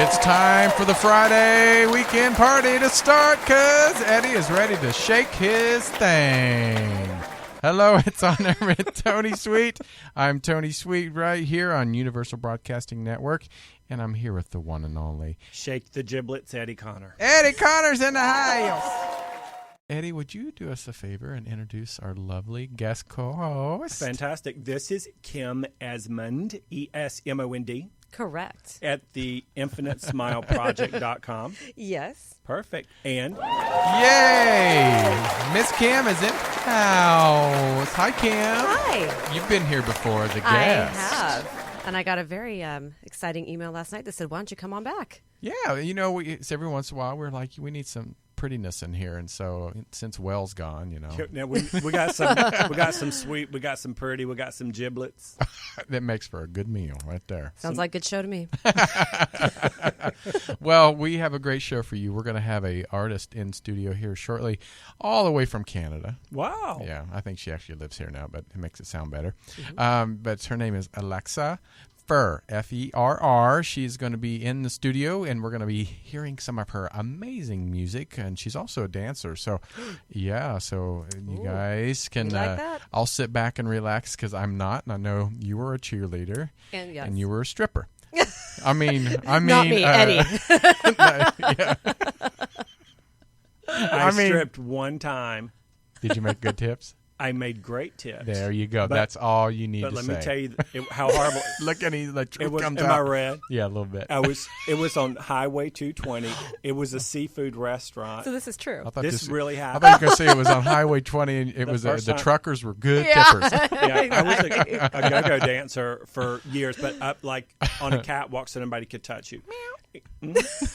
It's time for the Friday weekend party to start because Eddie is ready to shake his thing. Hello, it's on there with Tony Sweet. I'm Tony Sweet right here on Universal Broadcasting Network, and I'm here with the one and only Shake the Giblets, Eddie Connor. Eddie Connor's in the house. Eddie, would you do us a favor and introduce our lovely guest co-host? Fantastic. This is Kim Esmond, E-S-M-O-N-D. Correct. At the InfiniteSmileProject.com. Yes. Perfect. And yay! Miss Kim is in house. Hi, Kim. Hi. You've been here before as a guest. I have. And I got a very exciting email last night that said, why don't you come on back? Yeah, you know, it's every once in a while we're like, we need some prettiness in here, and so since Well's gone, you know, now we got some sweet, we got some pretty, we got some giblets. That makes for a good meal right there. Sounds like a good show to me. Well, we have a great show for you. We're going to have a artist in studio here shortly, all the way from Canada. Wow. Yeah, I think she actually lives here now, but it makes it sound better. Mm-hmm. But her name is Alexa Ferr, F-E-R-R. She's going to be in the studio, and we're going to be hearing some of her amazing music. And she's also a dancer. So, yeah, so you guys can. Like that? I'll sit back and relax because I'm not, and I know you were a cheerleader, And yes. and you were a stripper. I mean, Not me, Eddie. Yeah. I stripped one time. Did you make good tips? I made great tips. There you go. That's all you need to say. But let me tell you how horrible. Look at the truth comes Am out. I red? Yeah, a little bit. It was on Highway 220. It was a seafood restaurant. So this is true. This really I happened. thought you were going to say it was on Highway 20, and it was the truckers were good tippers. Yeah, I was a go-go dancer for years, but up like on a catwalk so nobody could touch you.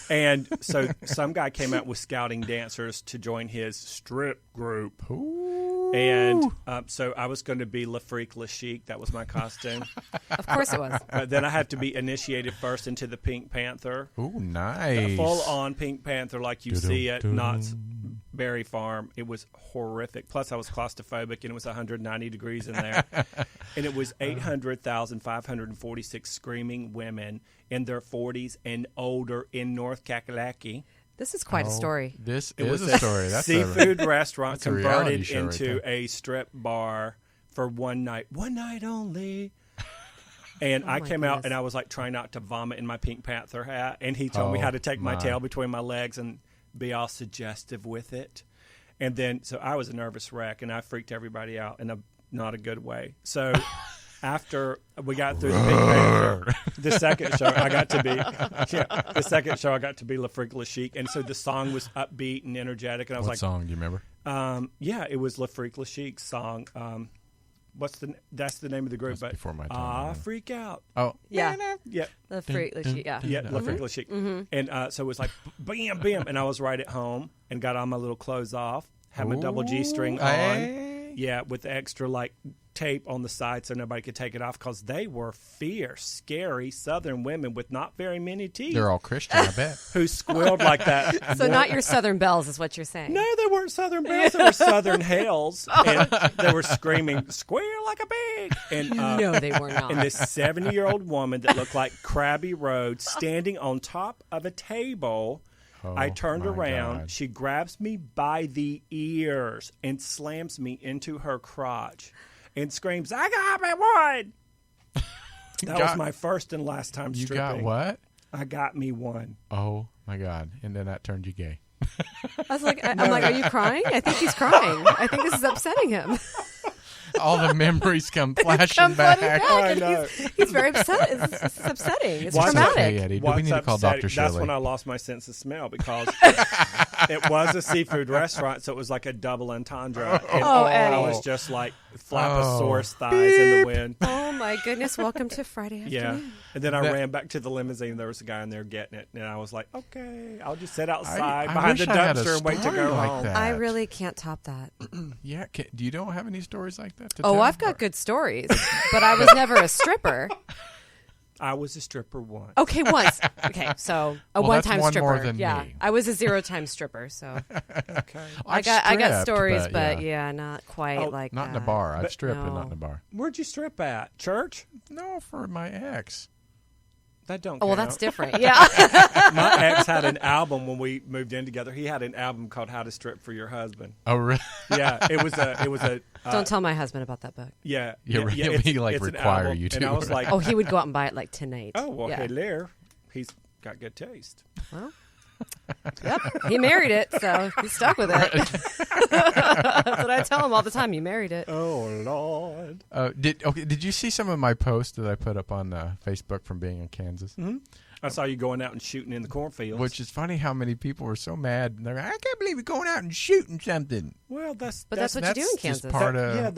And so some guy came out with scouting dancers to join his strip group. Ooh. And so I was going to be Le Freak Le Chic. That was my costume. Of course it was. But then I had to be initiated first into the Pink Panther. Ooh, nice. Full-on Pink Panther like you see at Knott's Berry Farm. It was horrific. Plus, I was claustrophobic, and it was 190 degrees in there. And it was 800,546 screaming women in their 40s and older in North Kakalaki. This is quite a story. This It is was a story. That's seafood restaurant that's a reality converted show right into there. a strip bar for one night only. And I came out goodness. and I was like trying not to vomit in my Pink Panther hat, and he told me how to take my tail between my legs and be all suggestive with it. And then so I was a nervous wreck, and I freaked everybody out in a not a good way. So after we got through the Pink Panther, the second show I got to be Le Freak Le Chic, and so the song was upbeat and energetic, and I was What song do you remember? yeah, it was Le Freak Le Chic's song. That's the name of the group, That's but before my time. Freak Out. Oh, Yeah. Yeah. The freak. Yeah. Yeah, Le Freak Le Chic. And so it was like, bam, bam. And I was right at home and got all my little clothes off, had my double G string on. Hey. Yeah, with extra like tape on the side so nobody could take it off because they were fierce, scary Southern women with not very many teeth. They're all Christian, I bet. Who squealed like that. So not your Southern Belles is what you're saying. No, they weren't Southern Belles. They were Southern Hells. And they were screaming, squeal like a pig. And, No, they were not. And this 70-year-old woman that looked like Krabby Road standing on top of a table. I turned my around. God. She grabs me by the ears and slams me into her crotch and screams, I got me one. That was my first and last time You stripping. got what? I got me one. Oh, my God. And then that turned you gay. I was like, I'm like, are you crying? I think he's crying. I think this is upsetting him. All the memories come flashing Come back. flooding back, I and know. he's very upset. It's upsetting. It's What's traumatic. Okay, Eddie. Do we What's need to call upsetting- Dr. Shirley? That's when I lost my sense of smell because it was a seafood restaurant, so it was like a double entendre. And Oh, I Eddie. was just like Flapposaurus thighs in the wind. Oh my goodness! Welcome to Friday Yeah. afternoon. And then I ran back to the limousine. There was a guy in there getting it. And I was like, okay, I'll just sit outside I behind the wish I had a dumpster and wait to story go like home. that. I really can't top that. Yeah. You don't have any stories like that to Oh, tell? I've got good stories, but I was never a stripper. I was a stripper once. Okay, once. Okay, so a Well, one-time that's one more stripper. than Yeah, me. I was a zero-time stripper. So Okay. I got stripped, stories, but yeah, not quite Oh, like Not in a that. bar. I've But- stripped, but not No. in a bar. Where'd you strip at? Church? No, for my ex. That don't Oh, well, count. that's different. Yeah. My ex had an album when we moved in together. He had an album called "How to Strip for Your Husband." Oh, really? Yeah, it was a. Don't tell my husband about that book. Yeah, Yeah, yeah, right. He, like, it's an require album. you to. And I was like, Oh, he would go out and buy it like tonight. oh, well, yeah. hey, there, he's got good taste. Well, yep. He married it, so he's stuck with it. That's what I tell him all the time. You married it. Oh Lord. Did you see some of my posts that I put up on Facebook from being in Kansas? Mm-hmm. I saw you going out and shooting in the cornfields. Which is funny how many people were so mad. They're like, I can't believe you're going out and shooting something. Well, that's what you do in just Kansas. part of,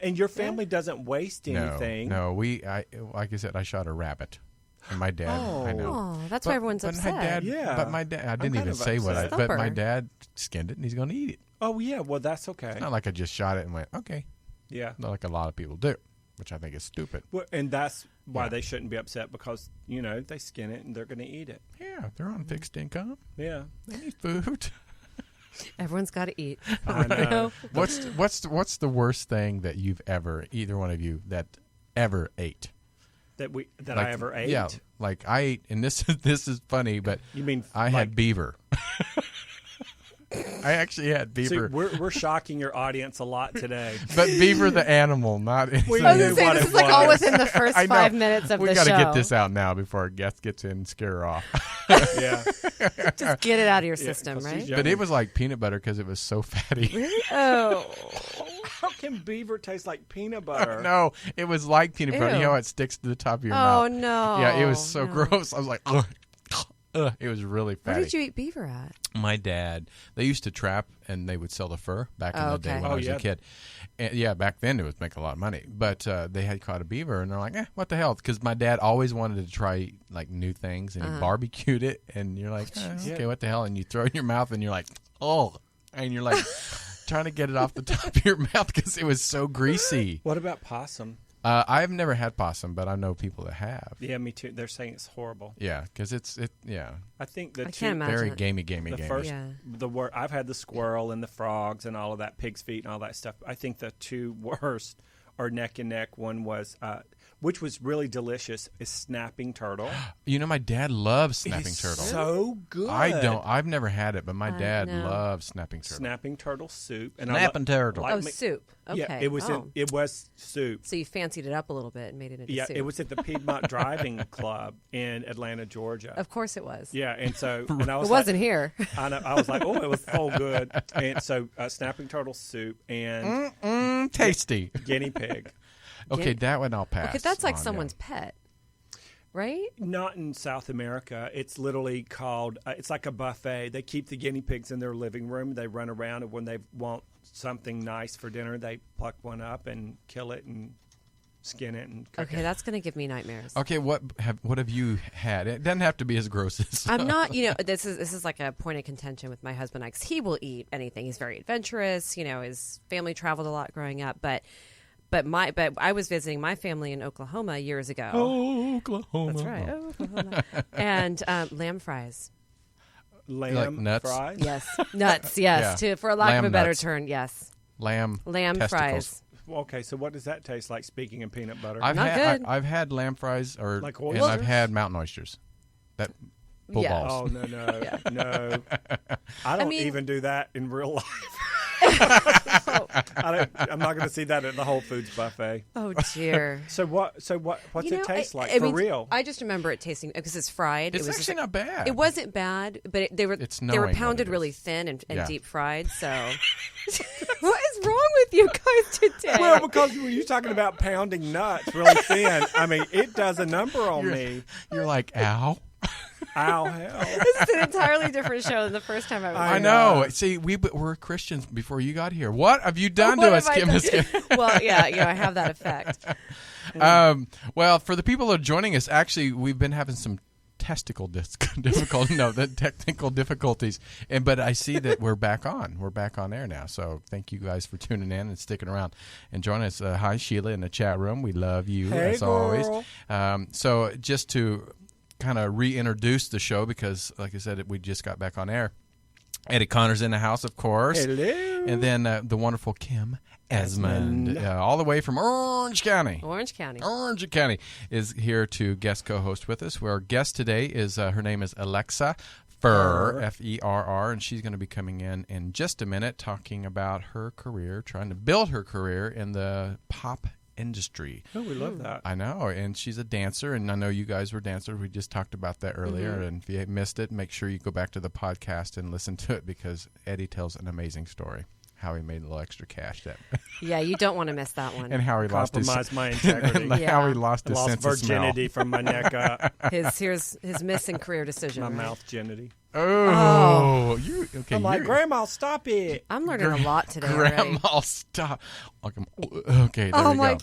and your family doesn't waste anything. No, like I said, I shot a rabbit. And my dad, I know. Oh, that's why everyone's upset. My dad, Yeah. But my dad, I didn't even say what I, upset. but my dad skinned it and he's going to eat it. Oh yeah, well that's okay. It's not like I just shot it and went, okay. Yeah. Not like a lot of people do, which I think is stupid. Well, and that's why Yeah. they shouldn't be upset because they skin it and they're going to eat it. Yeah, they're on fixed income. Yeah. They need food. Everyone's got to eat. I know. What's the worst thing that you've ever, either one of you, that ever ate? That I ever ate. Yeah, like I ate, and this is funny, but You mean I had beaver. I actually had See, beaver, we're shocking your audience a lot today. but beaver the animal, not. We I was knew going to say, what this it is like all was. within the first I know. 5 minutes of We the got show. to get this out now before our guest gets in and scare her off. Yeah. Just get it out of your Yeah, system, 'cause right? she's But it was like peanut butter because it was so fatty. Really? Oh. How can beaver taste like peanut butter? No, it was like peanut butter. You Ew. know how it sticks to the top of your Oh, mouth. no. Yeah, it was so No. gross. I was like, ugh. It was really Where fatty. did you eat beaver at? My dad, they used to trap and they would sell the fur back in Oh, the day okay. when I Oh, was yeah. a kid. And yeah, back then it was making a lot of money. But they had caught a beaver and they're like, what the hell? Because my dad always wanted to try like new things and he barbecued it. And you're like, okay, what the hell? And you throw it in your mouth and you're like, oh. And you're like trying to get it off the top of your mouth because it was so greasy. What about possum? I've never had possum, but I know people that have. Yeah, me too. They're saying it's horrible. Yeah, because yeah, I think the I two, can't imagine. very it. gamey. the first, Yeah. the word I've had the squirrel and the frogs and all of that, pig's feet and all that stuff. I think the two worst are neck and neck. One was, which was really delicious, is snapping turtle. You know, my dad loves snapping It's turtle. so good. I don't. I've never had it, but my dad no. loves snapping turtle. Snapping turtle soup. And Snapping turtle. like Oh, me- soup. Okay. Yeah, it was. Oh. It was soup. So you fancied it up a little bit and made it into Yeah, soup. it was at the Piedmont Driving Club in Atlanta, Georgia. Of course it was. Yeah, and so and I was It wasn't here. I know, I was like, oh, it was so good. And so snapping turtle soup and Tasty. guinea pig. Okay, Guinea- that one I'll pass. Okay, that's like on, yeah. someone's pet, right? Not in South America. It's literally called. It's like a buffet. They keep the guinea pigs in their living room. They run around, and when they want something nice for dinner, they pluck one up and kill it and skin it and cook Okay, it. that's going to give me nightmares. Okay, what have you had? It doesn't have to be as gross as. I'm not, this is like a point of contention with my husband because he will eat anything. He's very adventurous. His family traveled a lot growing up, but I was visiting my family in Oklahoma years ago. Oklahoma. That's right, Oklahoma. And lamb fries. Lamb Like nuts? fries. Yes, nuts. Yes, Yeah. for lack Lamb of a better nuts. term, yes, Lamb lamb testicles. fries. Okay, so what does that taste like? Speaking of peanut butter, I've Not had good. I've had lamb fries Like and oysters? I've had mountain oysters. That bull Yeah. balls. oh no, Yeah. no, I don't mean- even do that in real life. Oh, I'm not going to see that at the Whole Foods buffet. oh dear. So what's it taste like I for mean, real? I just remember it tasting because it's fried. It's it was actually just, not bad. It wasn't bad, but they were It's they were knowing what pounded it really is. thin and Yeah. deep fried. So, what is wrong with you guys today? Well, because when you're talking about pounding nuts really thin, I mean, it does a number on me. You're like, ow. Ow, hell. This is an entirely different show than the first time I was. I I know. See, we're Christians before you got here. What have you done What to us, have I Kim? done? Kim? Well, yeah, I have that effect. Well, for the people that are joining us, actually, we've been having some technical difficulties, but I see that we're back on. We're back on air now. So thank you guys for tuning in and sticking around and joining us. Hi, Sheila, in the chat room. We love you Hey, as girl. always. So just to kind of reintroduce the show, because like I said, we just got back on air. Eddie Connor's in the house, of course. Hello. And then the wonderful Kim Esmond, all the way from Orange County. Orange County is here to guest co-host with us. Our guest today is, her name is Alexa Ferr, F-E-R-R, and she's going to be coming in just a minute talking about her career, trying to build her career in the pop industry. Oh, we love that. I know, and she's a dancer, and I know you guys were dancers. We just talked about that earlier, and if you missed it, make sure you go back to the podcast and listen to it because Eddie tells an amazing story. How he made a little extra cash. Yeah, you don't want to miss that one. And how he lost my integrity. How he lost his lost sense of smell. virginity from my neck up. His missing career decision. My right? mouth genity. Oh, you okay? I'm like, Grandma, stop it. I'm learning a lot today. Grandma, already. Stop. Okay, there we go.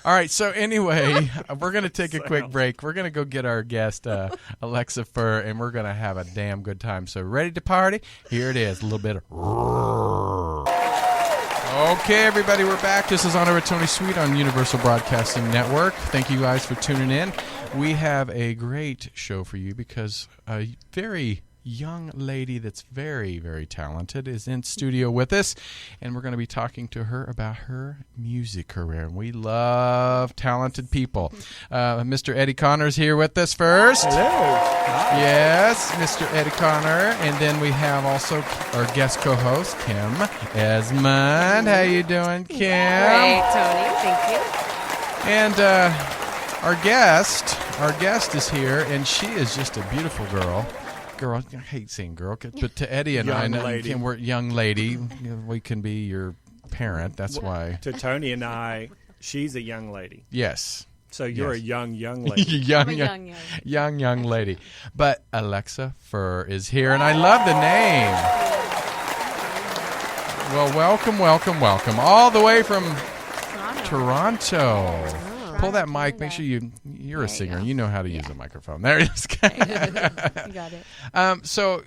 All right, so anyway, we're going to take a quick break. We're going to go get our guest, Alexa Ferr, and we're going to have a damn good time. So ready to party? Here it is, a little bit of... Okay, everybody, we're back. This is On Air with Tony Sweet on Universal Broadcasting Network. Thank you guys for tuning in. We have a great show for you because a very young lady that's very, very talented is in studio with us, and we're going to be talking to her about her music career. And we love talented people. Mr. Eddie Connor's here with us first. Hello. Hi. Yes, Mr. Eddie Connor. And then we have also our guest co-host, Kim Esmond. How you doing, Kim? Great, Tony. Thank you. And our guest is here, and she is just a beautiful girl. I hate saying girl, but to Eddie and young we're young lady. We can be your parent. That's why. To Tony and I, she's a young lady. Yes. So you're a young lady. young lady. But Alexa Ferr is here, and I love the name. Well, welcome, all the way from Toronto. Pull that mic. Make sure you're a singer. You know how to use a microphone. There it is. You got it. So,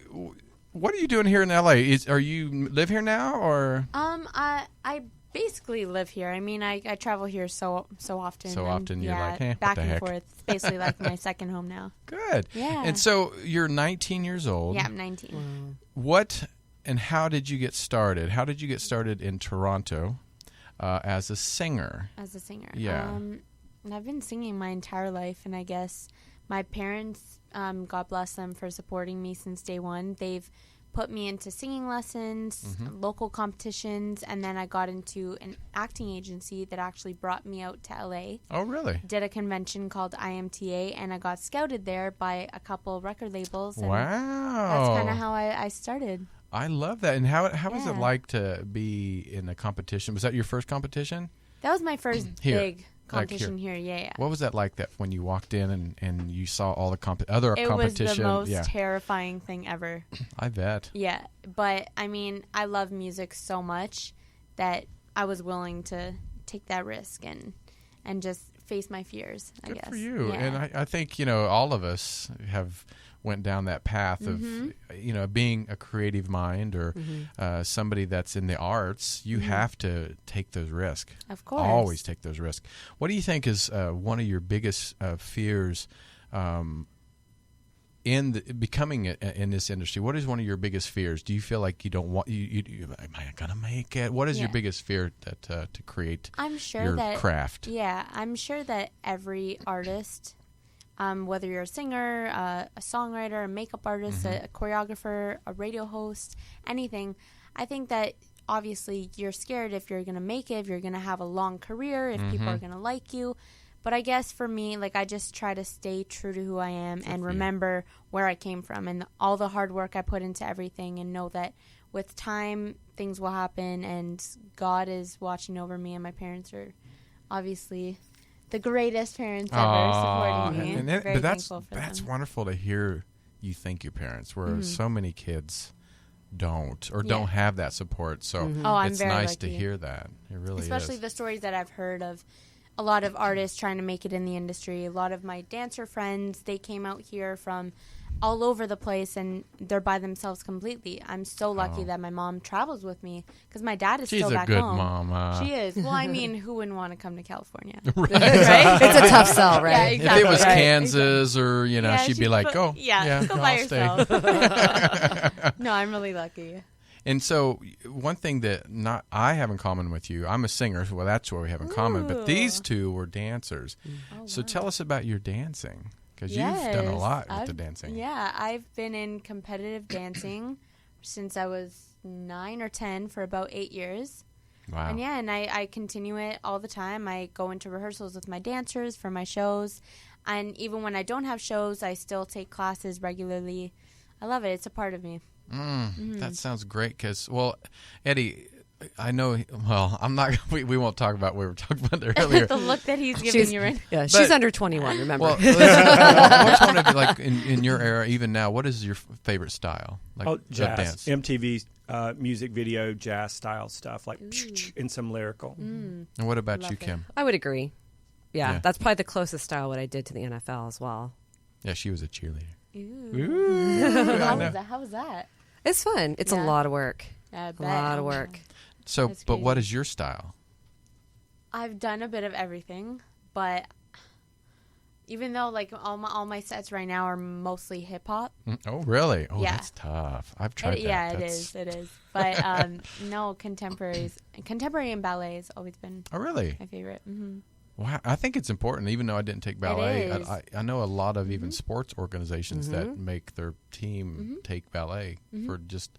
what are you doing here in LA? Are you live here now, or? I basically live here. I mean, I travel here so often. So often, you're like, what back the and heck? forth. It's basically like my second home now. Good. Yeah. And so you're 19 years old. Yeah, I'm 19. What and how did you get started? How did you get started in Toronto as a singer? As a singer. Yeah. I've been singing my entire life, and I guess my parents, God bless them for supporting me since day one. They've put me into singing lessons, local competitions, and then I got into an acting agency that actually brought me out to LA. Oh, really? Did a convention called IMTA, and I got scouted there by a couple record labels. And wow. That's kind of how I started. I love that. And how was it like to be in a competition? Was that your first competition? That was my first big competition here. Yeah. What was that like that when you walked in and you saw all the other competition? It was the most terrifying thing ever. I bet. Yeah, but I mean, I love music so much that I was willing to take that risk and just face my fears, I guess. Good for you. Yeah. And I think, all of us have went down that path of, being a creative mind or somebody that's in the arts. You have to take those risks. Of course. Always take those risks. What do you think is one of your biggest fears in becoming in this industry? What is one of your biggest fears? Do you feel like you don't want am I gonna make it? What is your biggest fear that to create your craft? Yeah, I'm sure that every artist, whether you're a singer, a songwriter, a makeup artist, a choreographer, a radio host, anything, I think that obviously you're scared if you're going to make it, if you're going to have a long career, if people are going to like you. But I guess for me, I just try to stay true to who I am and remember where I came from and all the hard work I put into everything, and know that with time, things will happen, and God is watching over me, and my parents are obviously the greatest parents ever supporting me. Very thankful for that's them. wonderful to hear you thank your parents, whereas so many kids don't have that support. So I'm it's very nice lucky to hear that. It really Especially is. the stories that I've heard of a lot of artists trying to make it in the industry. A lot of my dancer friends, they came out here from all over the place, and they're by themselves completely. I'm so lucky that my mom travels with me, because my dad is still back home. She's a good mom. She is. Well, I mean, who wouldn't want to come to California? Right? It's a tough sell, right? Yeah, exactly. If it was Kansas or, she'd be like, go by I'll yourself. stay. No, I'm really lucky. And so one thing that not I have in common with you, I'm a singer, so that's what we have in common. But these two were dancers. So tell us about your dancing, because you've done a lot with the dancing. Yeah, I've been in competitive dancing since I was 9 or 10 for about 8 years. Wow. And I continue it all the time. I go into rehearsals with my dancers for my shows. And even when I don't have shows, I still take classes regularly. I love it. It's a part of me. That sounds great because, well, Eddie, I know, well, I'm not, we won't talk about what we were talking about earlier. The look that he's giving you right now. Yeah, she's under 21, remember. Well, what's one of you, like, in your era, even now, what is your favorite style? Like, jazz. dance? MTV music video, jazz style stuff, like, and some lyrical. And what about Love you, it. Kim? I would agree. Yeah. Yeah, that's probably the closest style what I did to the NFL as well. Yeah, she was a cheerleader. How was that? It's fun. It's a lot of work. I A bet. lot of work. So, That's but what crazy. is your style? I've done a bit of everything, but even though like all my sets right now are mostly hip hop. Oh, really? Oh, Yeah. that's tough. I've tried that. Yeah, That's- it is. But no, contemporary and ballet has always been Oh, really? my favorite. Mm-hmm. Wow. I think it's important, even though I didn't take ballet. is. I know a lot of even sports organizations that make their team take ballet for just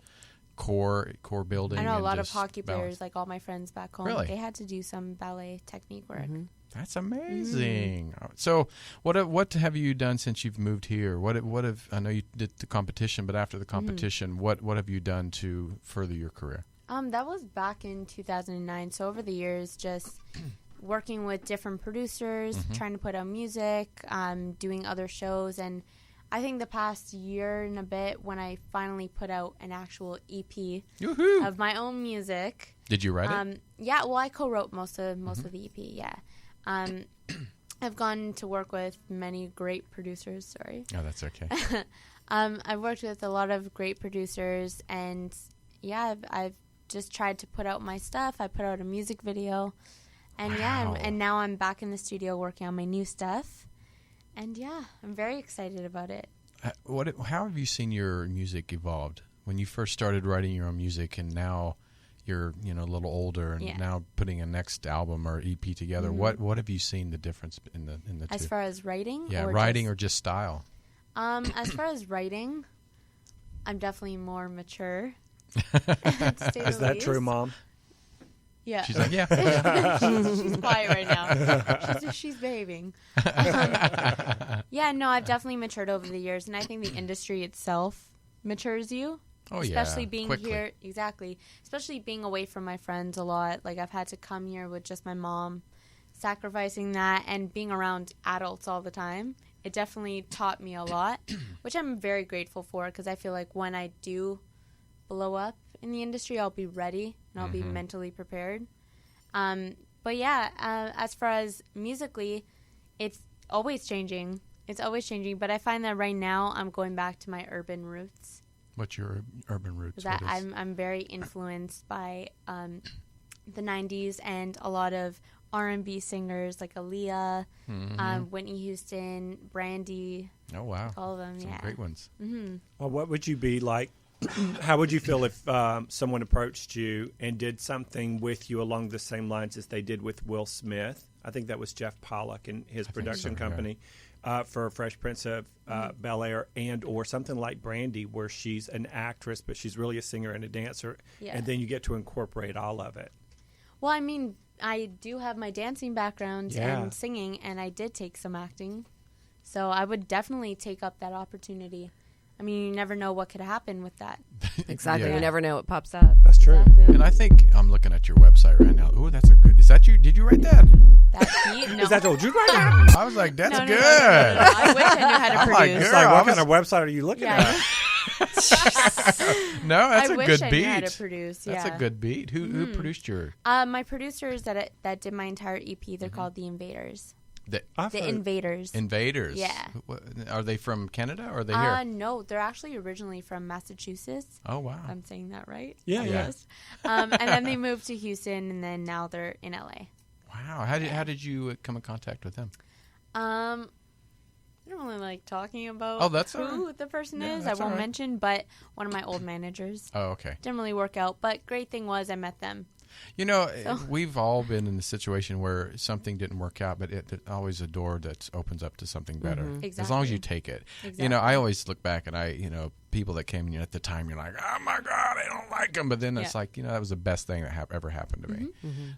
core building. I know a and lot of just hockey balance. players, like all my friends back home, Really? they had to do some ballet technique work. That's amazing. So, what have you done since you've moved here? What have I know you did the competition, but after the competition, what have you done to further your career? That was back in 2009. So over the years, just working with different producers, trying to put out music, doing other shows, and I think the past year and a bit, when I finally put out an actual EP Yoo-hoo. of my own music. Did you write it? Yeah, well, I co-wrote most of the EP. Yeah, I've gone to work with many great producers. Sorry. Oh, that's okay. I've worked with a lot of great producers, and yeah, I've just tried to put out my stuff. I put out a music video, and Wow. and now I'm back in the studio working on my new stuff, and yeah, I'm very excited about it. How have you seen your music evolved? When you first started writing your own music, and now you're a little older, and now putting a next album or EP together. What have you seen the difference in the As two? far as writing, Yeah, or writing just, or just style. as far as writing, I'm definitely more mature. to say Is the that true, least. Mom? Yeah. She's like, yeah. she's quiet right now. She's behaving. Yeah, no, I've definitely matured over the years, and I think the industry itself matures you. Oh, Especially yeah. being Quickly. here, exactly. Especially being away from my friends a lot. Like, I've had to come here with just my mom, sacrificing that, and being around adults all the time. It definitely taught me a lot, which I'm very grateful for, because I feel like when I do blow up in the industry, I'll be ready and I'll be mentally prepared. But yeah, as far as musically, it's always changing. It's always changing. But I find that right now I'm going back to my urban roots. What's your urban roots? That What is- I'm very influenced by the 90s and a lot of R&B singers like Aaliyah, Whitney Houston, Brandy, Oh, wow. all of them. Some Yeah. great ones. Well, what would you be like? How would you feel if someone approached you and did something with you along the same lines as they did with Will Smith? I think that was Jeff Pollock and his production so, yeah. company for Fresh Prince of Bel-Air, and or something like Brandy, where she's an actress but she's really a singer and a dancer, Yeah. and then you get to incorporate all of it. Well, I mean, I do have my dancing background Yeah. and singing, and I did take some acting. So I would definitely take up that opportunity. I mean, you never know what could happen with that. Exactly. Yeah. You never know what pops up. That's true. Exactly. And I think I'm looking at your website right now. Oh, that's a good. Is that you? Did you write that? That beat? No. Is that what you right now? I was like, that's No, no, good. no, no, no, no. I wish I knew how to I'm like, produce. It's Girl, like, I what was- kind of website are you looking Yeah, at? No, that's I a wish good I beat. knew how to produce. Yeah. That's a good beat. Who produced your? My producers that did my entire EP, they're called The Invaders. I've The heard- Invaders. Invaders. Yeah. Are they from Canada or are they here? No, they're actually originally from Massachusetts. Oh, wow. I'm saying that right? Yeah, yeah. Yes. And then they moved to Houston, and then now they're in LA. Wow. How did you come in contact with them? I don't really like talking about Oh, that's all who right. the person Yeah, is. I that's all won't right. mention, but one of my old managers. Oh, okay. Didn't really work out, but great thing was I met them. You know, So- we've all been in the situation where something didn't work out, but there's always a door that opens up to something better. As long as Exactly. you take it. Exactly. You know, I always look back and people that came in at the time, you're like, oh my God, I don't like them. But then it's Yeah. like, that was the best thing that ever happened to me.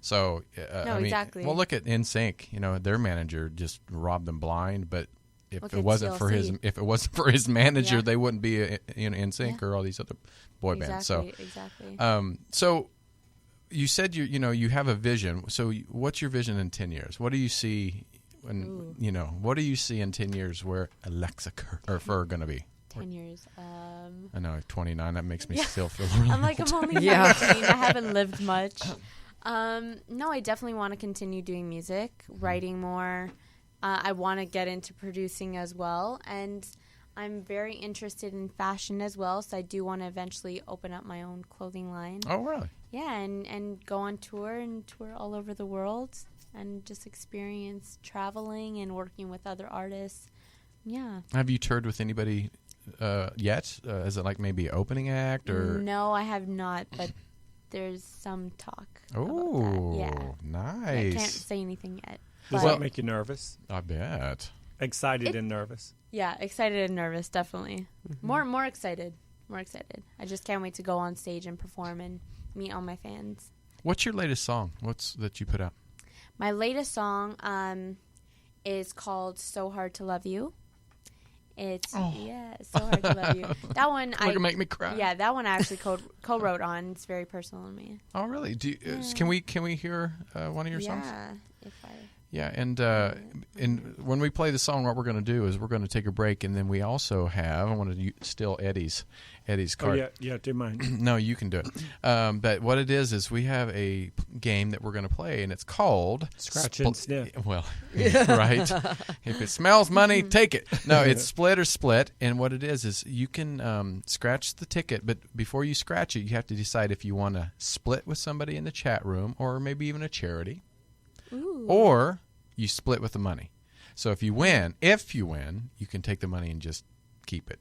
So, No, exactly. well, look at NSYNC. Their manager just robbed them blind, but if Look it at wasn't for his manager, Yeah. they wouldn't be in NSYNC or all these other boy bands. So, Exactly. so you said you have a vision. So what's your vision in 10 years? What do you see when what do you see in 10 years where Alexa Ferr going to be? 10 years. I know 29. That makes me still feel really I'm like, I'm only 17. I haven't lived much. No, I definitely want to continue doing music, writing more. I want to get into producing as well. And I'm very interested in fashion as well. So I do want to eventually open up my own clothing line. Oh, really? Yeah, and go on tour and tour all over the world and just experience traveling and working with other artists. Yeah. Have you toured with anybody yet? Is it like maybe opening act or? No, I have not, but there's some talk about Oh, that. Yeah. I can't nice. say anything yet. Does But that make you nervous? I bet. Excited and nervous? yeah, excited and nervous, definitely. More excited. More excited. I just can't wait to go on stage and perform and meet all my fans. What's your latest song? What's that you put out? My latest song is called So Hard to Love You. It's So Hard to Love You. That one Look, make me cry. Yeah, that one I actually co-wrote on. It's very personal to me. Oh, really? Can we hear one of your songs? Yeah, if I Yeah, and when we play the song, what we're going to do is we're going to take a break, and then we also have, I want to steal Eddie's card. Oh, yeah, do mine. No, you can do it. But what it is we have a game that we're going to play, and it's called Scratch and sniff. Well, right. If it smells money, take it. No, it's split or split, and what it is you can scratch the ticket, but before you scratch it, you have to decide if you want to split with somebody in the chat room or maybe even a charity. Ooh. Or you split with the money. So if you win, you can take the money and just keep it.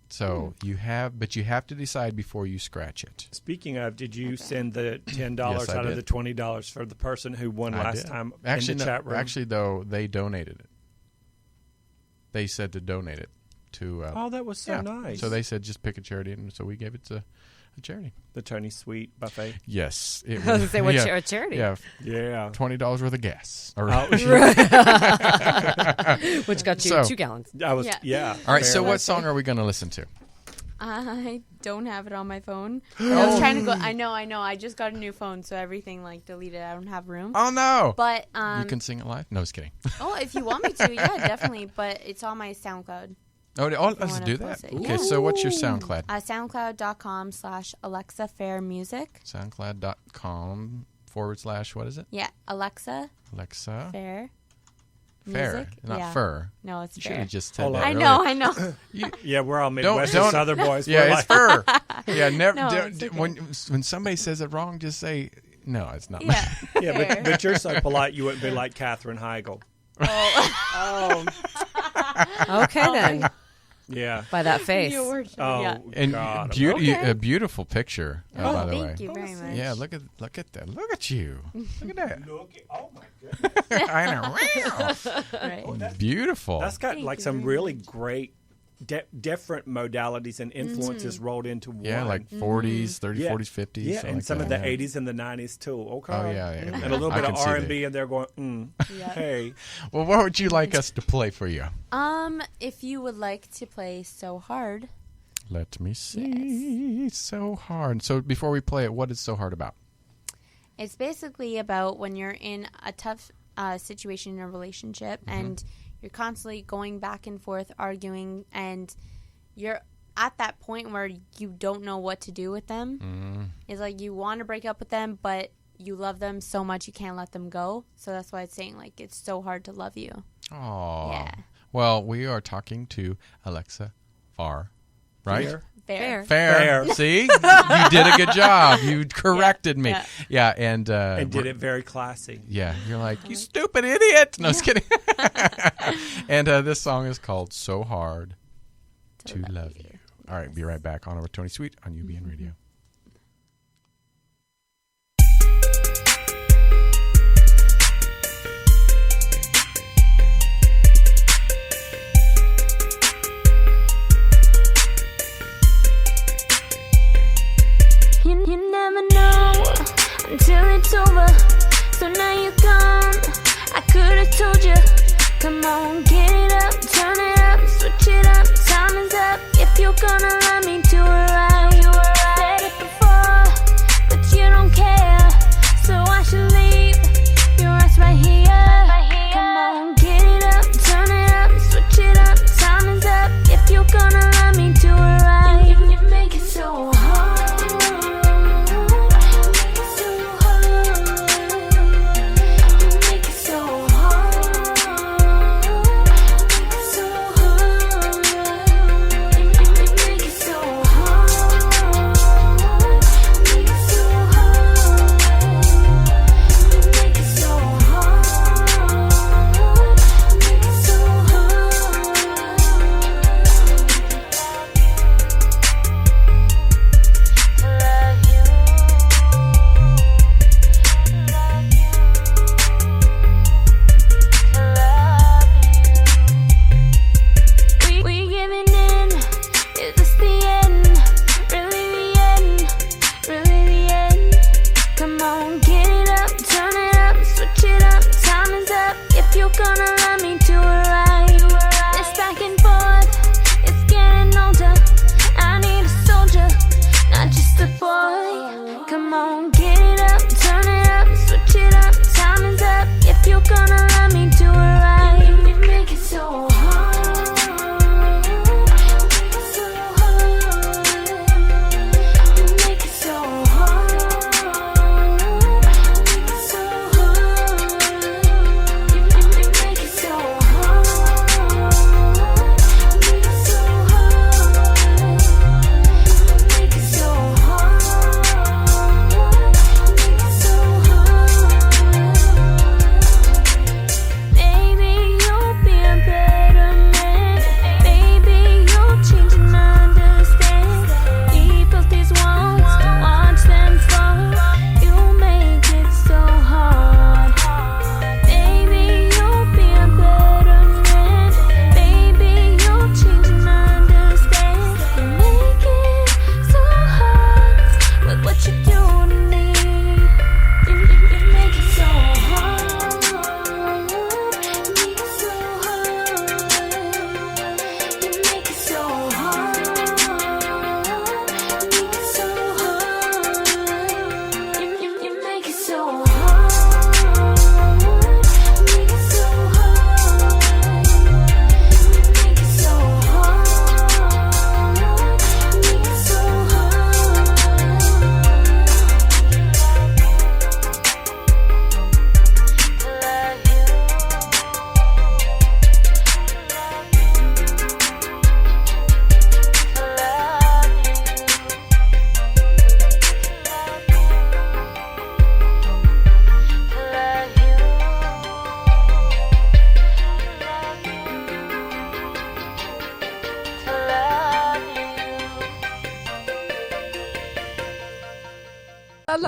So you have to decide before you scratch it. Speaking of, did you send the $10 Yes, I out of did. the $20 for the person who won I last did. time Actually, in the chat room? Actually, though, they donated it. They said to donate it to. Oh, that was so yeah. nice. So they said just pick a charity, and so we gave it to a charity. The Tony Sweet buffet. Yes. It I was going to say, what's yeah, your charity? Yeah, Yeah. $20 worth of gas. Or, Oh, Which got you So- 2 gallons. I was, Yeah. yeah. All right. So fair. what song are we going to listen to? I don't have it on my phone. I was trying to go. I know. I just got a new phone, so everything deleted. I don't have room. Oh no! But You can sing it live. No, just kidding. if you want me to, yeah, definitely. But it's on my SoundCloud. Let's wanna do post that. it. Okay. Yeah. So what's your SoundCloud? SoundCloud.com/Alexa Ferr Music. SoundCloud.com / what is it? Yeah, Alexa Alexa Fair. Fair, Music? not Yeah. Fur. No, it's You should Fair. have just said Hold that on. I earlier. know. Yeah, we're all Midwestern don't- Southern boys. Yeah, We're it's Fur. Yeah, never. No, it's okay. When somebody says it wrong, just say no. It's not. Yeah. yeah, Fair. but you're so polite you wouldn't be like Katherine Heigl. Oh, Okay, then. Yeah. By that face. your worship. Oh, Yeah. And God. Okay. a beautiful picture, by the way. Thank you very much. Yeah, look at that. Look at you. Look at that. Oh, my goodness. I know. Right. Beautiful. That's got Thank like you some very really great different modalities and influences rolled into one. Yeah, like 40s, 30s, Yeah. 40s, 50s. Yeah, something and like some of that. the 80s and the 90s too. Okay. Oh, yeah. And a little I bit can of see that. R&B in there going, Yeah. hey. Well, what would you like us to play for you? If you would like to play So Hard, Let me see. So hard. So before we play it, what is So Hard about? it's basically about when you're in a tough situation in a relationship and you're constantly going back and forth, arguing, and you're at that point where you don't know what to do with them. It's like you want to break up with them, but you love them so much you can't let them go. So that's why it's saying like it's so hard to love you. Oh. Yeah. Well, we are talking to Alexa Ferr, right? Fair. Fair. See? You did a good job. You corrected me. Yeah, and did it very classy. Yeah, you're like, you stupid idiot. No, I was kidding. And this song is called So Hard to Love You. All right, be right back on over Tony Sweet on UBN Radio. You never know until it's over. So now you're gone. I could have told you. Come on, get it up, turn it up, switch it up. Time is up. If you're gonna love me, do it right. Said it before, but you don't care. So I should leave. Your ass right here. Come on, get it up, turn it up, switch it up. Time is up. If you're gonna love me, do it right. You make it so hard.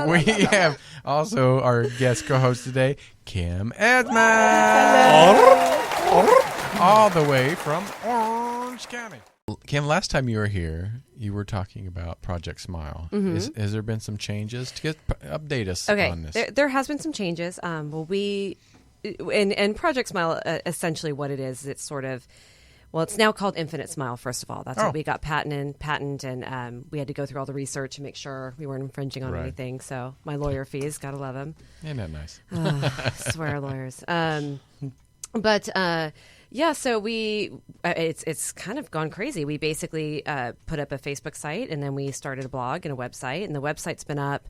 We have also our guest co-host today, Kim Edmonds. All the way from Orange County. Kim, last time you were here, you were talking about Project Smile. Mm-hmm. Has there been some changes? Update us on this. There has been some changes. And Project Smile, essentially what it is, it's sort of, well, it's now called Infinite Smile, first of all. That's what we got patent, and we had to go through all the research and make sure we weren't infringing on anything. So my lawyer fees, gotta love them. Isn't that nice? I swear, lawyers. So it's kind of gone crazy. We basically put up a Facebook site, and then we started a blog and a website, and the website's been up,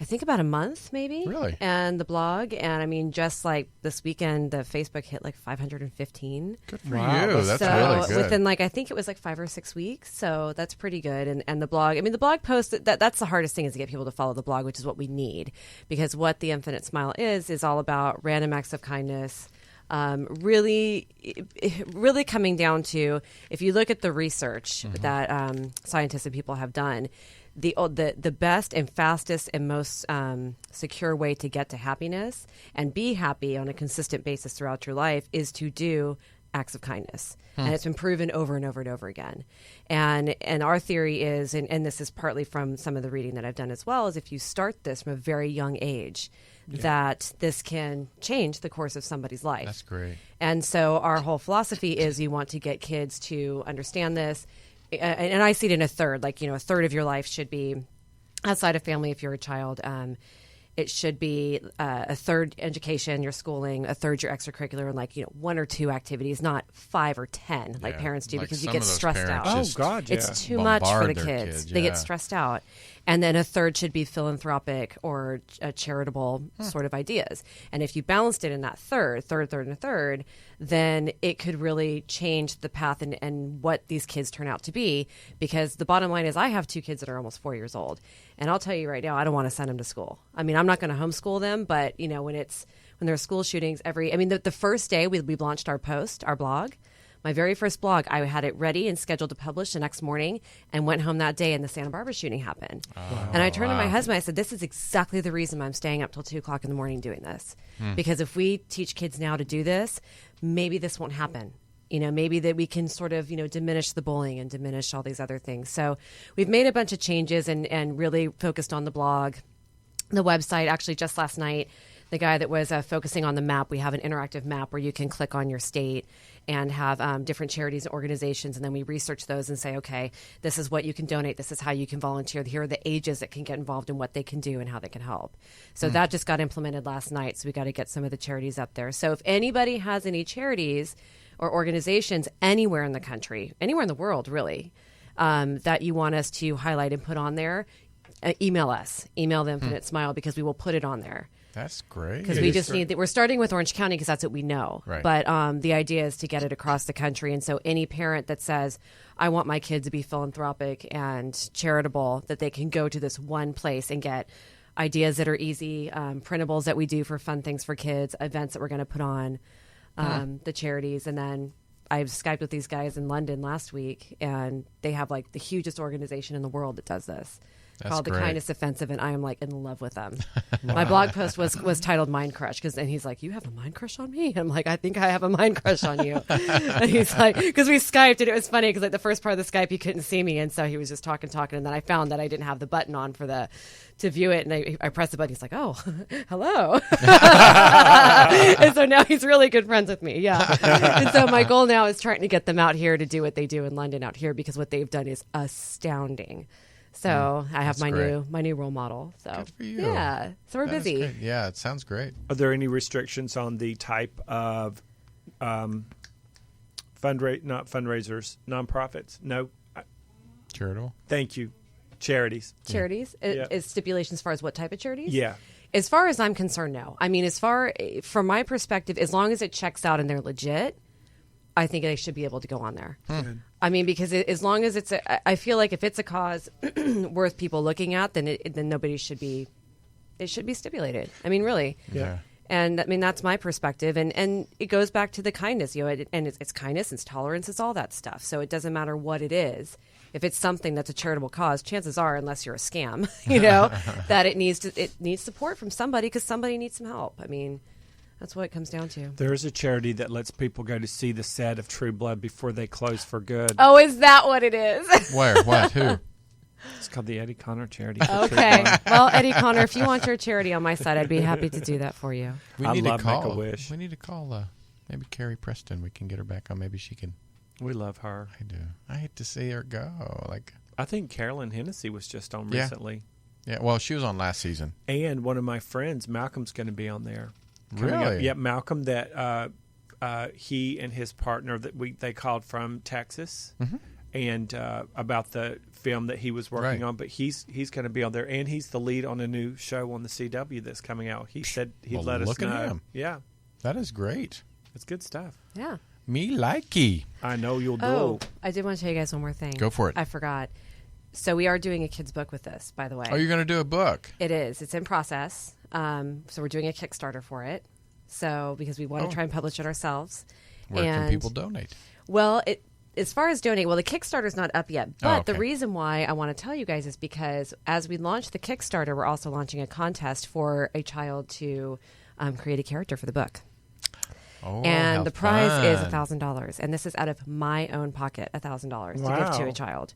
I think about a month, maybe. Really? And the blog, and I mean, just like this weekend, the Facebook hit like 515. Good for Wow, you. That's so really good. within I think it was like 5 or 6 weeks. So that's pretty good. And the blog, I mean, the blog post, that's the hardest thing is to get people to follow the blog, which is what we need. Because what the Infinite Smile is all about random acts of kindness. Really coming down to, if you look at the research that scientists and people have done, the best and fastest and most secure way to get to happiness and be happy on a consistent basis throughout your life is to do acts of kindness. And it's been proven over and over and over again. And our theory is, and this is partly from some of the reading that I've done as well, is if you start this from a very young age, that this can change the course of somebody's life. That's great. And so our whole philosophy is you want to get kids to understand this. And I see it in a third, like, a third of your life should be outside of family if you're a child. It should be a third education, your schooling, a third your extracurricular, and 1 or 2 activities, not 5 or 10 like parents do, like because you some get of those stressed parents out. just Oh, God, yeah. It's too much for the bombard their kids. kids, They yeah. get stressed out. And then a third should be philanthropic or charitable sort of ideas. And if you balanced it in that third, and a third, then it could really change the path and what these kids turn out to be. Because the bottom line is I have 2 kids that are almost 4 years old. And I'll tell you right now, I don't want to send them to school. I mean, I'm not going to homeschool them, but, when there's school shootings the first day we launched our blog, my very first blog, I had it ready and scheduled to publish the next morning and went home that day and the Santa Barbara shooting happened. And I turned to my husband, I said, this is exactly the reason I'm staying up till 2 o'clock in the morning doing this. Because if we teach kids now to do this, maybe this won't happen. Maybe that we can sort of, diminish the bullying and diminish all these other things. So we've made a bunch of changes and really focused on the blog, the website. Actually, just last night, the guy that was focusing on the map, we have an interactive map where you can click on your state and have different charities and organizations, and then we research those and say, okay, this is what you can donate, this is how you can volunteer, here are the ages that can get involved and what they can do and how they can help. So that just got implemented last night, so we got to get some of the charities up there. So if anybody has any charities or organizations anywhere in the country, anywhere in the world really, that you want us to highlight and put on there, email us, email the Infinite Smile, because we will put it on there. That's great. Because we just we're starting with Orange County because that's what we know. Right. But the idea is to get it across the country. And so any parent that says, I want my kid to be philanthropic and charitable, that they can go to this one place and get ideas that are easy, printables that we do for fun things for kids, events that we're going to put on, the charities. And then I Skyped with these guys in London last week, and they have the hugest organization in the world that does this. That's Called great. The Kindness Offensive, and I am in love with them. My blog post was titled Mind Crush, and he's like, you have a mind crush on me? I'm like, I think I have a mind crush on you. And he's like, because we Skyped, and it was funny because the first part of the Skype, he couldn't see me, and so he was just talking, and then I found that I didn't have the button on to view it, and I pressed the button. He's like, oh, hello. And so now he's really good friends with me. Yeah. And so my goal now is trying to get them out here to do what they do in London out here, because what they've done is astounding. So I have my new role model. So Good for you. Yeah. So we're That is busy. great. Yeah, it sounds great. Are there any restrictions on the type of not fundraisers, nonprofits? No. Charitable. Thank you. Charities. Charities? Yeah. Is stipulations as far as what type of charities? Yeah. As far as I'm concerned, no. I mean, from my perspective, as long as it checks out and they're legit, I think they should be able to go on there. I mean, because as long as I feel like if it's a cause worth people looking at, then nobody should be. It should be stipulated. I mean, really. Yeah. And I mean, that's my perspective, and it goes back to the kindness, and it's kindness, it's tolerance, it's all that stuff. So it doesn't matter what it is. If it's something that's a charitable cause, chances are, unless you're a scam, that it needs support from somebody, because somebody needs some help. I mean, that's what it comes down to. There's a charity that lets people go to see the set of True Blood before they close for good. Oh, is that what it is? Where? What? Who? It's called the Eddie Connor Charity. Okay. Well, Eddie Connor, if you want your charity on my side, I'd be happy to do that for you. We I need love to call. Make-A-Wish. We need to call maybe Carrie Preston. We can get her back on. Maybe she can. We love her. I do. I hate to see her go. I think Carolyn Hennessy was just on Yeah. recently. Yeah. Well, she was on last season. And one of my friends, Malcolm's going to be on there. Coming up. Really? Yep, Malcolm. That he and his partner they called from Texas, and about the film that he was working on. But he's going to be on there, and he's the lead on a new show on the CW that's coming out. He said he'd let us know. Look at him. Yeah, that is great. It's good stuff. Yeah. Me likey. I know you'll do. Oh, I did want to tell you guys one more thing. Go for it. I forgot. So we are doing a kids book with this, by the way. Oh, you're going to do a book? It is. It's in process. So we're doing a Kickstarter for it. So because we want to try and publish it ourselves. Where can people donate? Well, as far as donate, the Kickstarter's not up yet. But okay. The reason why I want to tell you guys is because as we launch the Kickstarter, we're also launching a contest for a child to create a character for the book. Oh, and the prize fun. is $1,000, and this is out of my own pocket, $1,000 to give to a child.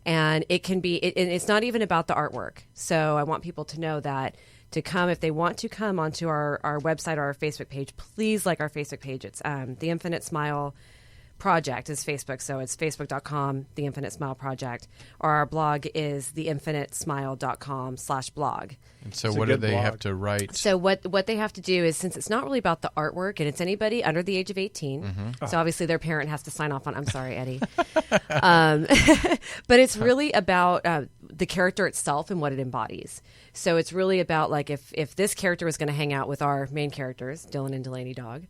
And it can be, it's not even about the artwork. So I want people to know that to come, if they want to come onto our website or our Facebook page, please like our Facebook page. It's The Infinite Smile Project is Facebook, so it's facebook.com, The Infinite Smile Project, or our blog is theinfinitesmile.com/blog. And so what do they have to write? So what they have to do is, since it's not really about the artwork, and it's anybody under the age of 18, so obviously their parent has to sign off on, I'm sorry, Eddie. But it's really about the character itself and what it embodies. So it's really about, like, if this character was going to hang out with our main characters, Dylan and Delaney Dog,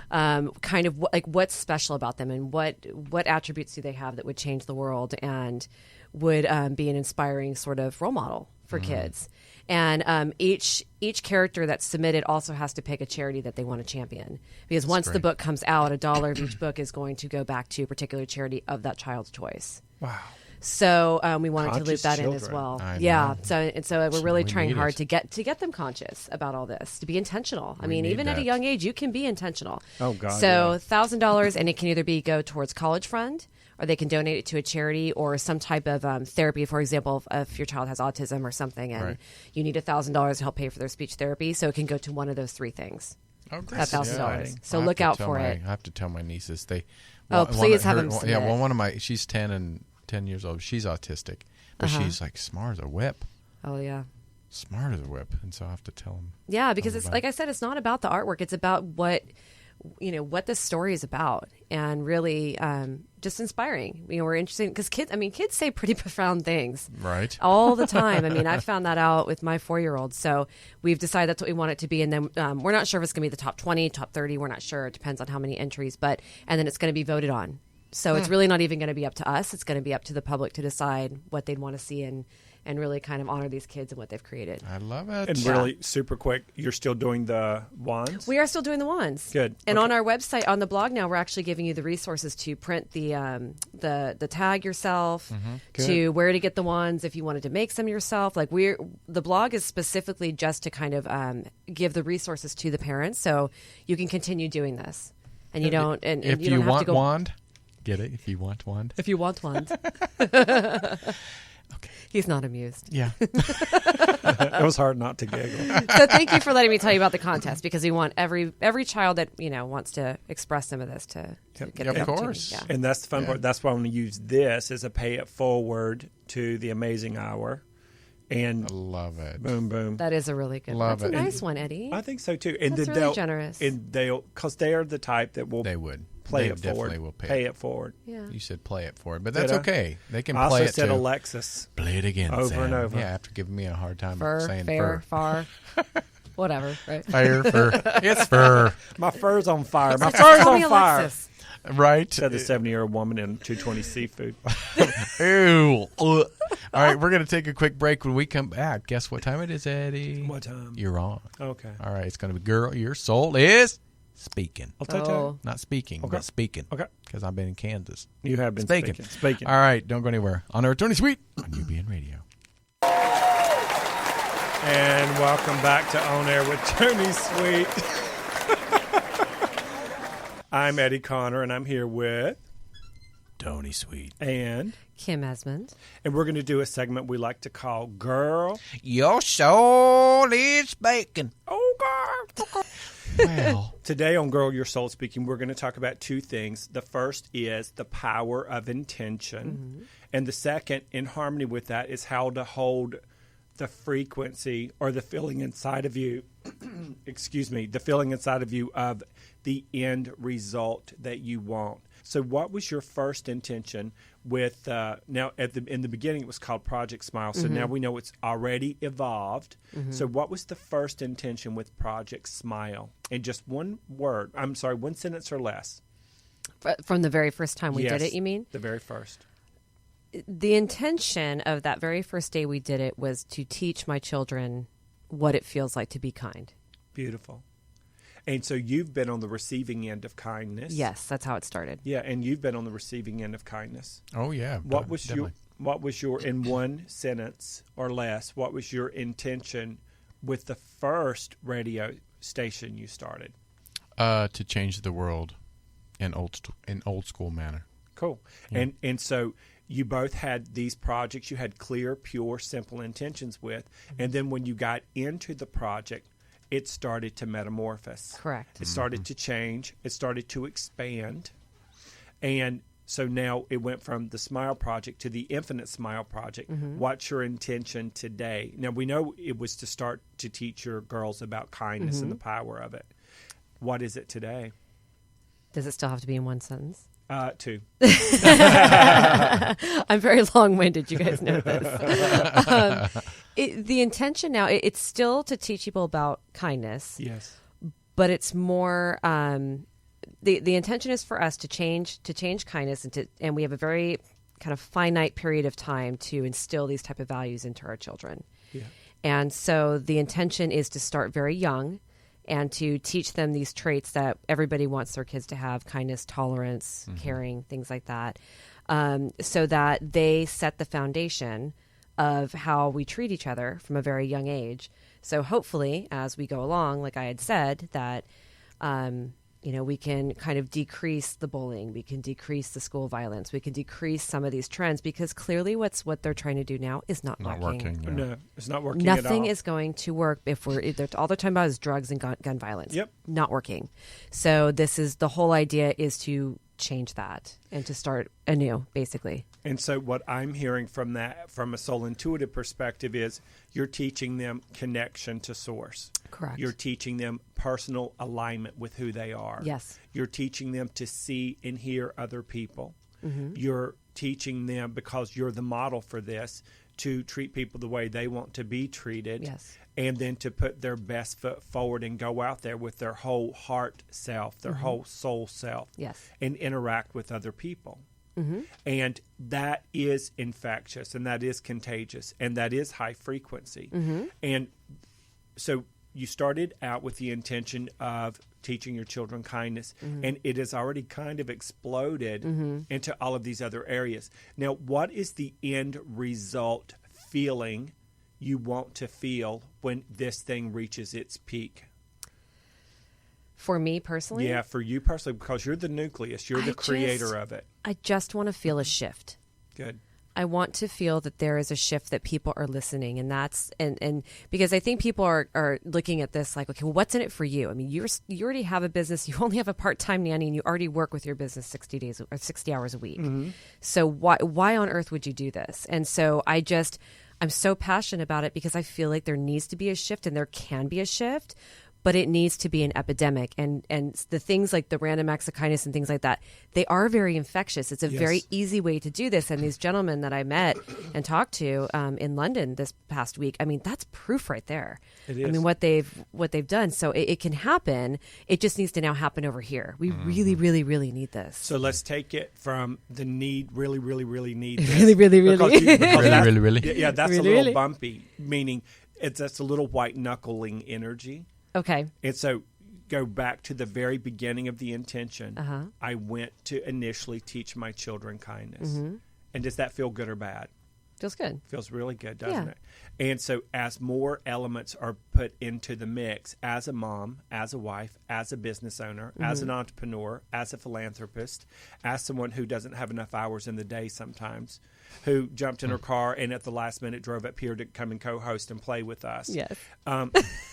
kind of like what's special about them and what attributes do they have that would change the world and would be an inspiring sort of role model for kids. And each character that's submitted also has to pick a charity that they want to champion, because once the book comes out, $1 of each book is going to go back to a particular charity of that child's choice. Wow. So we wanted to loop Conscious that in children. as well. I Yeah. know. So we're really We trying need hard it. to get them conscious about all this, to be intentional. I We mean, need even at a that. young age, you can be intentional. Oh, God, So $1,000, and it can either go towards college fund, or they can donate it to a charity or some type of therapy. For example, if your child has autism or something, and you need $1,000 to help pay for their speech therapy, so it can go to one of those three things. Oh, great. That $1,000. Yeah. So I'll look have out to for tell it. I have to tell my nieces. Please have them submit. Yeah, well, one of my, she's 10 years old. She's autistic, but she's like smart as a whip. Oh yeah. Smart as a whip, and so I have to tell them. Yeah, because it's about like I said, it's not about the artwork. It's about what the story is about, and really just inspiring. We're interested because kids say pretty profound things, Right. all the time. I mean, I found that out with my 4-year-old. So we've decided that's what we want it to be, and then we're not sure if it's going to be the top 20, top 30. We're not sure. It depends on how many entries, and then it's going to be voted on. So it's really not even going to be up to us. It's going to be up to the public to decide what they'd want to see and really kind of honor these kids and what they've created. I love it. And really super quick, you're still doing the wands? We are still doing the wands. Good. And Okay. on our website, on the blog now, we're actually giving you the resources to print the tag yourself, to where to get the wands if you wanted to make some yourself. Like the blog is specifically just to kind of give the resources to the parents, so you can continue doing this, and you don't. And if you don't have want to go. wand, get it. If you want wand. If you want wand. Okay. He's not amused. Yeah. It was hard not to giggle. So thank you for letting me tell you about the contest, because we want every child that wants to express some of this to get Yeah, the of opportunity. course. Yeah. And that's the fun part. That's why I want to use this as a pay it forward to the Amazing Hour. And I love it. boom, boom. That is a really good Love one. That's it. a nice one, Eddie. I think so too. And That's then really they'll, generous. And because they are the type that will They would. play They it forward. definitely will pay it forward. Yeah. You said play it for it, but that's Did I? okay. They can I play also it said too. Alexis. Play it again, Over Sam. and over. Yeah, after giving me a hard time Fur, saying fair, far, whatever, right? Fire, fur. It's fur. My fur's on fire. My Just fur's call on me fire. Alexis. Right? Said the 70-year-old woman in 220 Seafood. Ew. All right, we're going to take a quick break. When we come back, guess what time it is, Eddie? What time? You're on. Okay. All right, it's going to be Girl, Your Soul is Speaking. I'll tell Oh. Not speaking, Okay. but speaking. Okay. Because I've been in Kansas. you. have been Speaking. speaking. All right, don't go anywhere. On our Tony Sweet on UBN Radio. And welcome back to On Air with Tony Sweet. I'm Eddie Connor, and I'm here with Tony Sweet. and Kim Esmond. we're going to do a segment we like to call Girl. Your soul is speaking. Oh, God. Well, Today on Girl, Your Soul Speaking, we're going to talk about two things. The first is the power of intention. And the second, in harmony with that, is how to hold the frequency or the feeling inside of you, the feeling inside of you of the end result that you want. So what was your first intention with now in the beginning it was called Project Smile. So now we know it's already evolved. So what was the first intention with Project Smile? In just one sentence or less. From the very first time we Yes, did it, you mean? The very first. The intention of that very first day we did it was to teach my children what it feels like to be kind. Beautiful. And so you've been on the receiving end of kindness. Yes, that's how it started. Yeah, and you've been on the receiving end of kindness. Oh, yeah. What was definitely. your in one sentence or less, what was your intention with the first radio station you started? To change the world in old school manner. Cool. Yeah. And so you both had these projects you had clear, pure, simple intentions with, and then when you got into the project, it started to metamorphose. Correct. It started to change. It started to expand. And so now it went from the Smile Project to the Infinite Smile Project. What's your intention today? Now, we know it was to start to teach your girls about kindness and the power of it. What is it today? Does it still have to be in one sentence? 2. I'm very long-winded. You guys know this. The intention now, it's still to teach people about kindness. Yes. But it's more, the intention is for us to change kindness, and we have a very kind of finite period of time to instill these type of values into our children. Yeah. And so the intention is to start very young and to teach them these traits that everybody wants their kids to have: kindness, tolerance, caring, things like that, so that they set the foundation of how we treat each other from a very young age. So hopefully, as we go along, like I had said, that we can kind of decrease the bullying, we can decrease the school violence, we can decrease some of these trends, because clearly what they're trying to do now is not working. Yeah. No, it's not working at all. Nothing is going to work if all they're talking about is drugs and gun violence. Yep. Not working. So the whole idea is to change that and to start anew, basically. And so what I'm hearing from that, from a soul intuitive perspective, is you're teaching them connection to source. Correct. You're teaching them personal alignment with who they are. Yes. You're teaching them to see and hear other people. You're teaching them, because you're the model for this, to treat people the way they want to be treated. Yes. And then to put their best foot forward and go out there with their whole heart self, their whole soul self. Yes. And interact with other people. And that is infectious, and that is contagious, and that is high frequency. And so you started out with the intention of teaching your children kindness, and it has already kind of exploded into all of these other areas. Now, what is the end result feeling you want to feel when this thing reaches its peak? For me personally? Yeah, for you personally, because you're the nucleus. You're the creator of it. I just want to feel a shift. Good. I want to feel that there is a shift, that people are listening, and that's and because I think people are looking at this like, okay, well, what's in it for you? I mean, you already have a business, you only have a part-time nanny, and you already work with your business 60 hours a week. So why on earth would you do this? And so I'm so passionate about it because I feel like there needs to be a shift, and there can be a shift, but it needs to be an epidemic. And the things like the random acts of kindness and things like that, they are very infectious. It's a very easy way to do this. And these gentlemen that I met and talked to in London this past week, I mean, that's proof right there. It is. I mean, what they've done. So it can happen. It just needs to now happen over here. We really, really, really need this. So let's take it from the need, really, really, really need this. Really, really, really. Really. Yeah, that's Really, a little really. bumpy, meaning that's a little white knuckling energy. Okay. And so go back to the very beginning of the intention. I went to initially teach my children kindness. And does that feel good or bad? Feels good. Feels really good, doesn't Yeah. it? And so as more elements are put into the mix, as a mom, as a wife, as a business owner, as an entrepreneur, as a philanthropist, as someone who doesn't have enough hours in the day sometimes, who jumped in her car and at the last minute drove up here to come and co-host and play with us. Yes.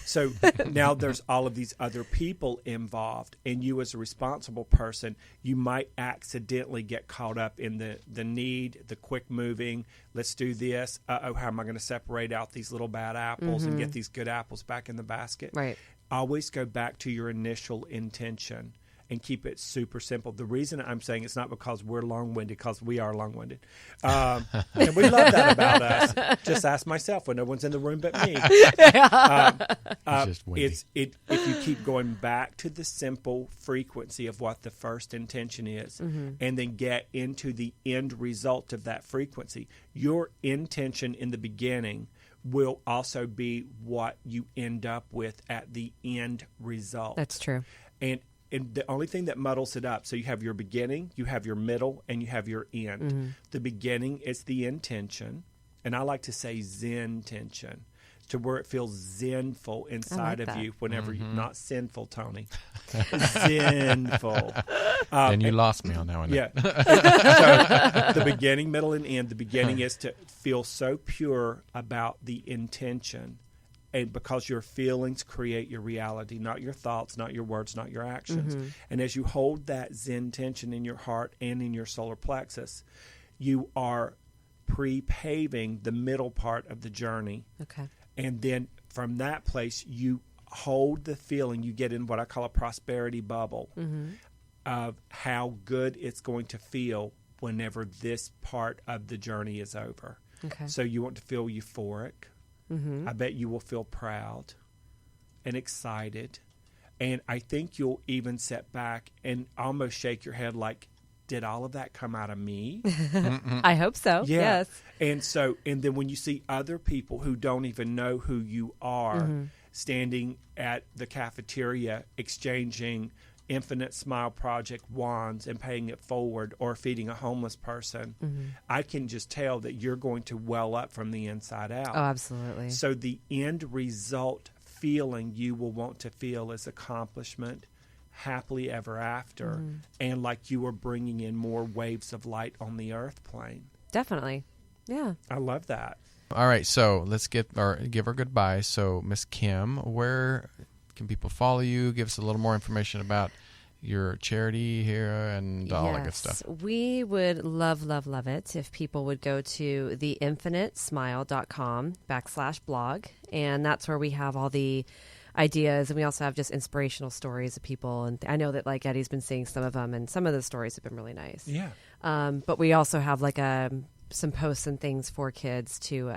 So now there's all of these other people involved, and you as a responsible person, you might accidentally get caught up in the need, the quick moving, let's do this, how am I going to separate out these little bad apples and get these good apples back in the basket? Right. Always go back to your initial intention and keep it super simple. The reason I'm saying it's not because we're long-winded, because we are long-winded. And we love that about us. Just ask myself when no one's in the room but me. Just windy. If you keep going back to the simple frequency of what the first intention is, and then get into the end result of that frequency, your intention in the beginning will also be what you end up with at the end result. That's true. And the only thing that muddles it up, so you have your beginning, you have your middle, and you have your end. The beginning is the intention, and I like to say Zen tension, to where it feels zenful inside of you whenever you're not sinful, Tony. Zenful. And you lost me on that one. Yeah. So the beginning, middle, and end. The beginning is to feel so pure about the intention. And because your feelings create your reality, not your thoughts, not your words, not your actions. And as you hold that Zen tension in your heart and in your solar plexus, you are pre-paving the middle part of the journey. Okay. And then from that place, you hold the feeling, you get in what I call a prosperity bubble of how good it's going to feel whenever this part of the journey is over. Okay. So you want to feel euphoric. I bet you will feel proud and excited. And I think you'll even sit back and almost shake your head like, did all of that come out of me? I hope so. Yeah. Yes. And then when you see other people who don't even know who you are standing at the cafeteria exchanging Infinite Smile Project wands and paying it forward, or feeding a homeless person, I can just tell that you're going to well up from the inside out. Oh, absolutely. So the end result feeling you will want to feel is accomplishment, happily ever after, and like you are bringing in more waves of light on the earth plane. Definitely. Yeah. I love that. All right, so let's give our goodbye. So, Miss Kim, where can people follow you? Give us a little more information about your charity here and all that good stuff. We would love it if people would go to theinfinitesmile.com/blog, and that's where we have all the ideas, and we also have just inspirational stories of people. And I know that like Eddie's been seeing some of them, and some of the stories have been really nice. Yeah. But we also have like some posts and things for kids to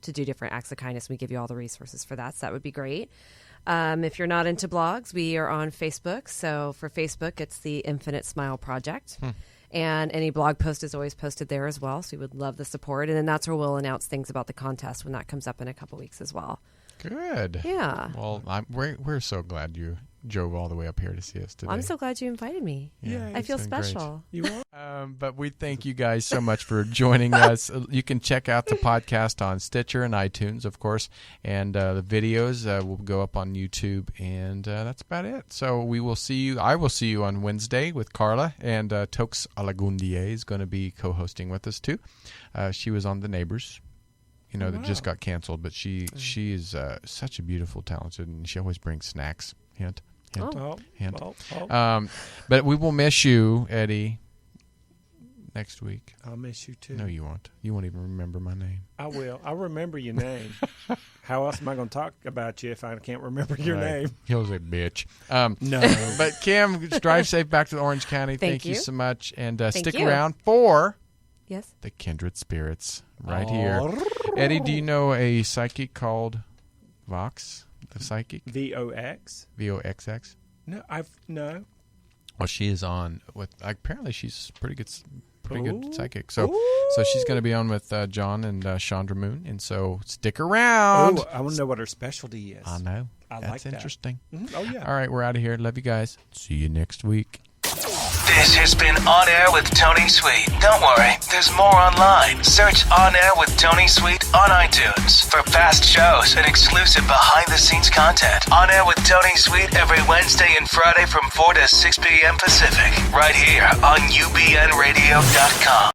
do different acts of kindness. We give you all the resources for that, so that would be great. If you're not into blogs, we are on Facebook. So for Facebook, it's the Infinite Smile Project. And any blog post is always posted there as well. So we would love the support. And then that's where we'll announce things about the contest when that comes up in a couple weeks as well. Good. Yeah. Well, we're so glad you drove all the way up here to see us today. I'm so glad you invited me. Yeah, I feel it's been special. You are? But we thank you guys so much for joining us. You can check out the podcast on Stitcher and iTunes, of course, and the videos will go up on YouTube, and that's about it. So we will see you. I will see you on Wednesday with Carla, and Tox Alagundier is going to be co-hosting with us too. She was on The Neighbors. That just got canceled, but she is such a beautiful, talented, and she always brings snacks. Hint. Hint. But we will miss you, Eddie, next week. I'll miss you too. No, you won't. You won't even remember my name. I will. I'll remember your name. How else am I going to talk about you if I can't remember your name? He'll say bitch. No. But Kim, drive safe back to Orange County. Thank you so much. And stick around for the Kindred Spirits right here. Eddie, do you know a psychic called Vox? The psychic? VOX? VOXX? No. Well, she is on with. Apparently, she's pretty good psychic. So she's going to be on with John and Chandra Moon, and so stick around. Oh, I want to know what her specialty is. I know. That's like that. Interesting. Mm-hmm. Oh yeah. All right, we're out of here. Love you guys. See you next week. This has been On Air with Tony Sweet. Don't worry, there's more online. Search On Air with Tony Sweet on iTunes for past shows and exclusive behind-the-scenes content. On Air with Tony Sweet every Wednesday and Friday from 4 to 6 p.m. Pacific, right here on ubnradio.com.